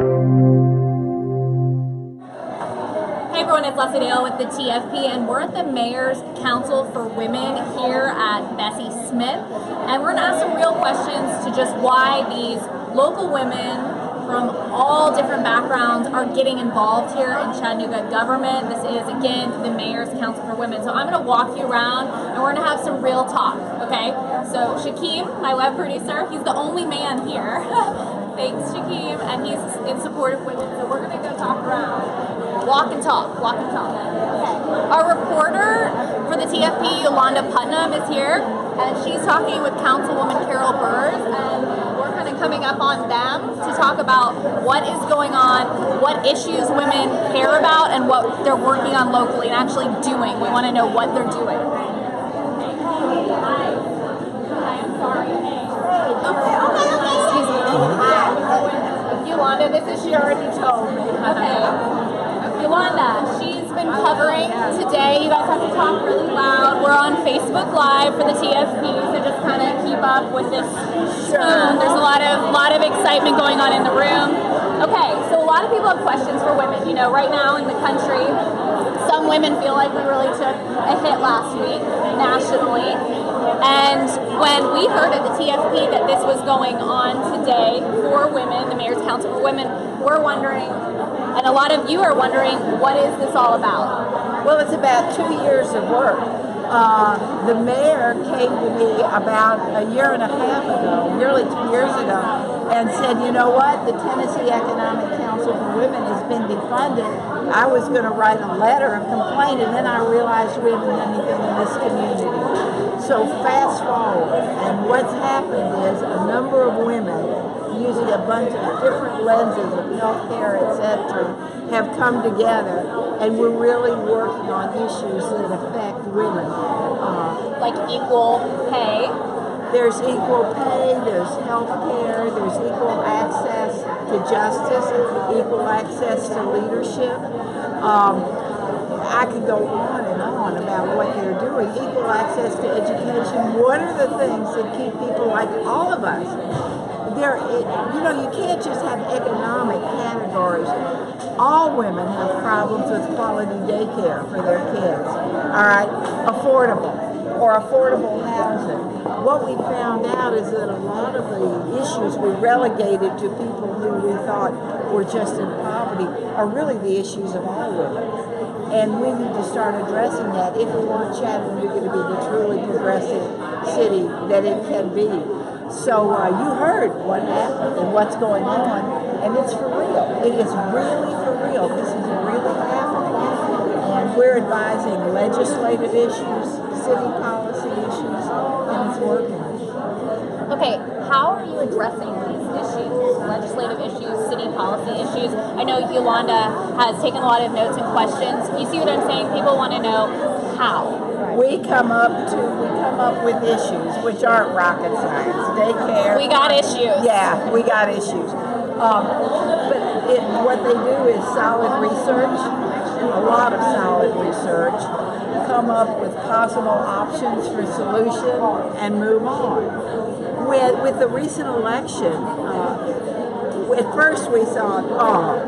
Hey everyone, it's Lesley with the TFP, and we're at the Mayor's Council for Women here at Bessie Smith, and we're going to ask some real questions to just why these local women from all different backgrounds are getting involved here in Chattanooga government. This is, again, the Mayor's Council for Women. So I'm going to walk you around, and we're going to have some real talk, okay? So Shaquem, my web producer, he's the only man here. Thanks, Shaquem, and he's in support of women. So we're going to go talk around. Walk and talk, walk and talk. Okay. Our reporter for the TFP, Yolanda Putman, is here, and she's talking with Councilwoman Berz, and we're kind of coming up on them to talk about what is going on, what issues women care about, and what they're working on locally and actually doing. We want to know what they're doing. Hi. I'm sorry. Okay. Excuse me. Hi. Yolanda, this is she already told me. Okay. Yolanda, she's been covering today. You guys have to talk really loud. We're on Facebook Live for the TFP, so just kind of keep up with this tone. There's a lot of excitement going on in the room. Okay, so a lot of people have questions for women. You know, right now in the country, some women feel like we really took a hit last week nationally. And when we heard at the TFP that this was going on today for women, the Mayor's Council for Women, we're wondering, and a lot of you are wondering, what is this all about? Well, it's about 2 years of work. The mayor came to me about a year and a half ago, nearly 2 years ago, and said, you know what, the Tennessee Economic Council for Women has been defunded. I was going to write a letter of complaint, and then I realized we haven't done anything in this community. So fast forward, and what's happened is a number of women, using a bunch of different lenses of healthcare, etc., have come together, and we're really working on issues that affect women. Like equal pay? There's equal pay, there's healthcare, there's equal access to justice, equal access to leadership. I could go on and on about what they're doing. Equal access to education. What are the things that keep people like all of us? You can't just have economic categories. All women have problems with quality daycare for their kids. All right, affordable housing. What we found out is that a lot of the issues we relegated to people who we thought were just in poverty are really the issues of all women. And we need to start addressing that if we want Chattanooga to be the truly progressive city that it can be. So you heard what happened and what's going on, and it's for real. It is really for real. This is really happening. And we're advising legislative issues, city policy issues, and it's working. Okay, how are you addressing these issues, legislative issues, city policy issues? I know Yolanda has taken a lot of notes and questions. You see what I'm saying? People want to know how. We come up with issues, which aren't rocket science. Daycare. We got issues. Yeah, we got issues. What they do is solid research, a lot of solid research, come up with possible options for solution, and move on. With the recent election, at first we thought,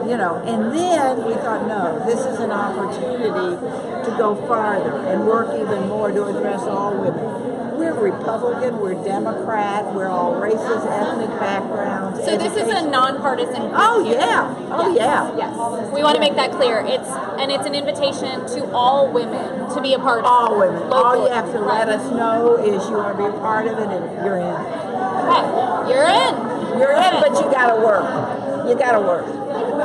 and then we thought, no, this is an opportunity to go farther and work even more to address all women. We're Republican, we're Democrat, we're all races, ethnic backgrounds. So this is a nonpartisan group. Oh yeah, Yes. We want to make that clear. It's an invitation to all women to be a part of it. All women. Locally. All you have to let us know is you want to be a part of it, and you're in. Okay, you're in. You're in, but you got to work. You got to work.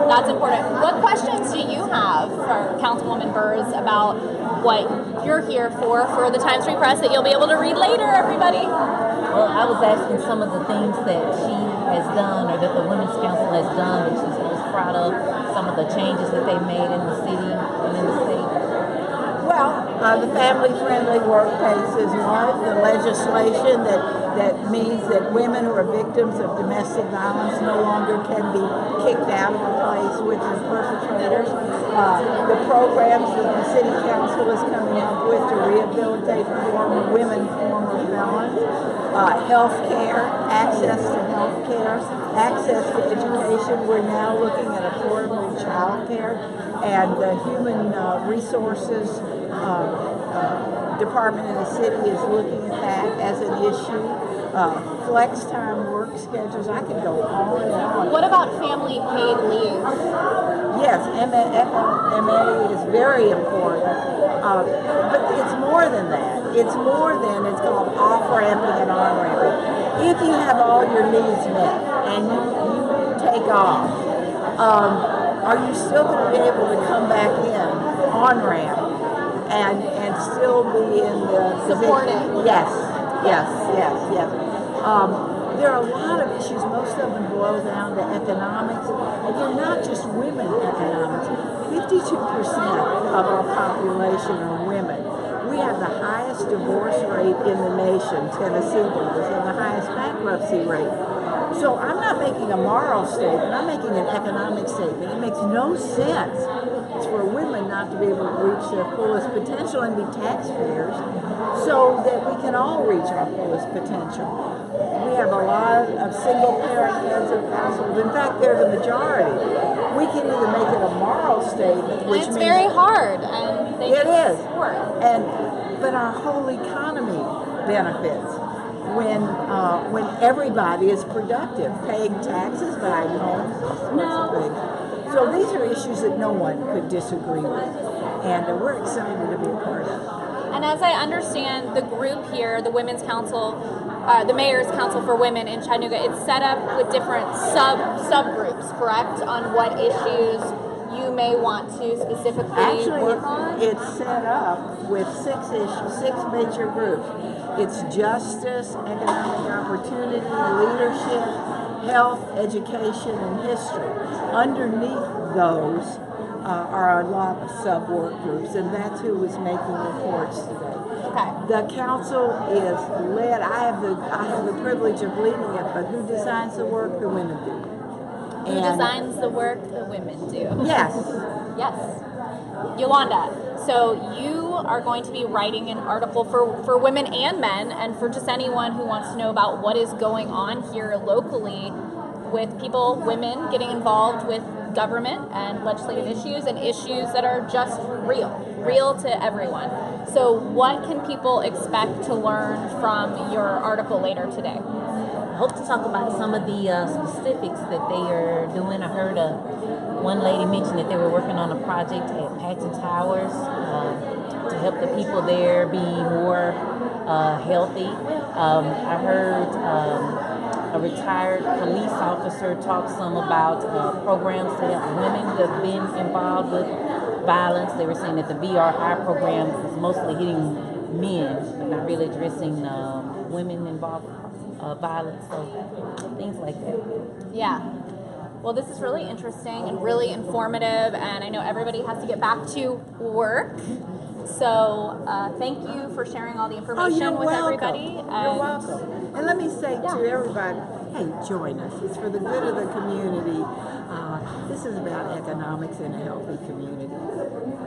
That's important. What questions do you have for Councilwoman Berz about what you're here for the Times Free Press that you'll be able to read later, everybody? Well, I was asking some of the things that she has done or that the Women's Council has done that she's most proud of, some of the changes that they made in the city and in the state. Well, The family-friendly workplace is one. The legislation that means that women who are victims of domestic violence no longer can be kicked out of the place with their perpetrators. The programs that the city council is coming up with to rehabilitate former felons. Health care, access to health care, access to education. We're now looking at affordable child care, and the human resources department in the city is looking at that as an issue. Flex time work schedules. I could go on and on. What about family paid leave? Yes, FMLA is very important, but it's more than that. It's called off-ramping and on-ramping. If you have all your needs met and you take off, are you still going to be able to come back in on-ramp and still be in the supported? Yes. There are a lot of issues. Most of them boil down to economics, and they're not just women economics. 52% of our population are women. We have the highest divorce rate in the nation. Tennessee does, and the highest bankruptcy rate. So I'm not making a moral statement. I'm making an economic statement. It makes no sense for women not to be able to reach their fullest potential and be taxpayers so that we can all reach our fullest potential. We have a lot of single-parent heads of households. In fact, they're the majority. We can either make it a moral statement, which it's means very hard, and they it is. support. But our whole economy benefits when everybody is productive, paying taxes, buying homes, sorts of things. So these are issues that no one could disagree with, and we're excited to be a part of. And as I understand, the group here, the Women's Council, the Mayor's Council for Women in Chattanooga, it's set up with different subgroups, correct, on what issues you may want to specifically work on? It's set up with six major groups. It's justice, economic opportunity, leadership, health, education, and history. Underneath those are a lot of sub-work groups, and that's who is making reports today. Okay. The council is led. I have the privilege of leading it, but who designs the work? The women do. Who designs the work? The women do. Yes. Yes. Yolanda, so you are going to be writing an article for women and men, and for just anyone who wants to know about what is going on here locally with women getting involved with government and legislative issues and issues that are just real to everyone. So what can people expect to learn from your article later today? I hope to talk about some of the specifics that they are doing. I heard one lady mention that they were working on a project at Patton Towers to help the people there be more healthy. I heard a retired police officer talk some about programs to help women who have been involved with violence. They were saying that the VRI program is mostly hitting men, but not really addressing women involved with violence, so things like that. Yeah. Well, this is really interesting and really informative, and I know everybody has to get back to work. So thank you for sharing all the information with everybody. You're welcome. And let me say to everybody, hey, join us. It's for the good of the community. This is about economics and a healthy community.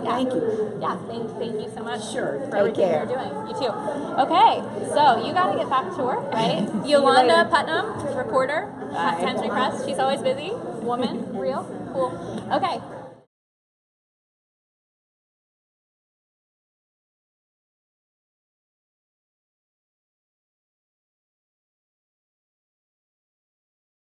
Yeah. Thank you. Yeah, thank you so much Sure. for Take everything care. you're doing. You too. Okay, so you got to get back to work, right? Yolanda Putman, reporter, Times Free Press. She's always busy. Woman, real, cool. Okay.